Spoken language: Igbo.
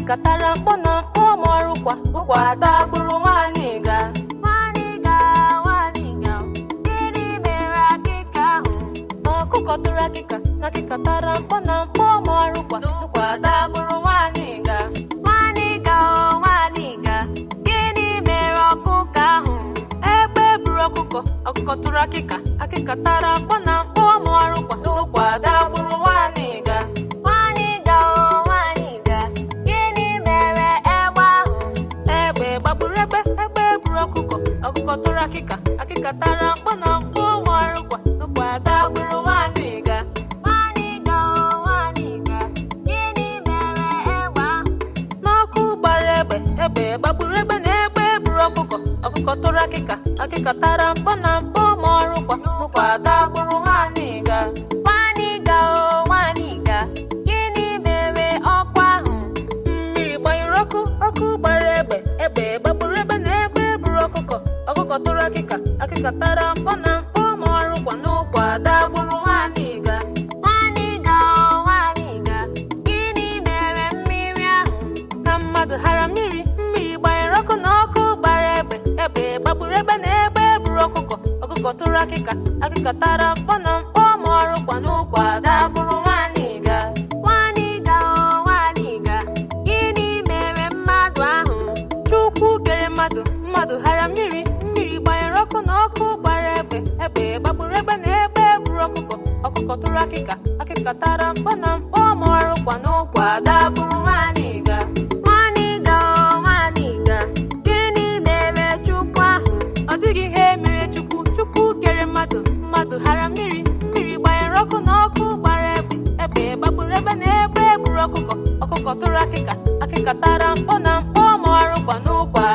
akịka tara mkpọ na mkpọ mọrụ ụkwa dagburu Nwanyị Iga. Nwanyị Iga, Nwanyị Iga, gịnị mere akịka ahụ? Ọkụkọ tụrụ akịka na akịka tara mkpọ na mkpọ mọrụ ụkwa dagburu Nwanyị Iga. Nwanyị Iga, Nwanyị Iga, gịnị mere ọkụkọ ahụ? Egbe buru ọkụkọ, ọkụkọ tụrụ akịka, akịka tara mkpọ na mkpọ mọrụ ụkwa dagburu Nwanyị Iga. Nwanyị Iga, Nwanyị Iga, gịnị mere egbe ahụ? Egbe gbagburu egbe buru ọkụkọ, ọkụkọ tụrụ akịka, akịka tara mkpọ na mkpọ mọrụ ụkwa dagburu Nwanyị Iga. Nwanyị Iga, Nwanyị Iga, gịnị mere egbe ahụ? N'ọkụ gbara egbe gbagburu egbe na egbe buru ọkụkọ, ọkụkọ tụrụ akịka, akịka tara mkpọ na mkpọ mọrụ ụkwa dagburu Nwanyị Iga. Nwanyị Iga, Nwanyị Iga, gịnị mere ọkụ ahụ? Mmiri gbanyụrụ ọkụ gbara egbe gbagburu egbe na egbe buru ọkụkọ, ọkụkọ tụrụ akịka, akịka tara mkpọ na mkpọ mọrụ ụkwa dagburu Nwanyị Iga. Nwanyị Iga, Nwanyị Iga, gịnị mere mmiri ahụ? Ka mmadụ hara mmiri gbanyere ọkụ na ọkụ gbara egbe gbagburu egbe na egbe buru ọkụkọ, ọkụkọ tụrụ akịka, akịka tara mkpọ na mkpọ mọrụ ụkwa dagburu Nwanyị Iga. Nwanyị Iga, Nwanyị Iga, gịnị mere mmadụ ahụ? Chukwu kere mmadụ hara mmiri gbanyere ọkụ na ọkụ gbara egbe gbagburu egbe na egbe buru ọkụkọ, ọkụkọ tụrụ akịka, akịka tara mkpọ na mkpọ mọrụ ụkwa dagburu Nwanyị Iga. Nwanyị Iga, Nwanyị Iga, gịnị mere Chukwu ahụ? Ọ dịghị ihe mere Chukwu kere mmadụ hara mmiri gbanyere ọkụ na ọkụ gbara egbe gbagburu egbe na egbe buru ọkụkọ, ọkụkọ tụrụ akịka, akịka tara mkpọ na mkpọ mọrụ ụkwa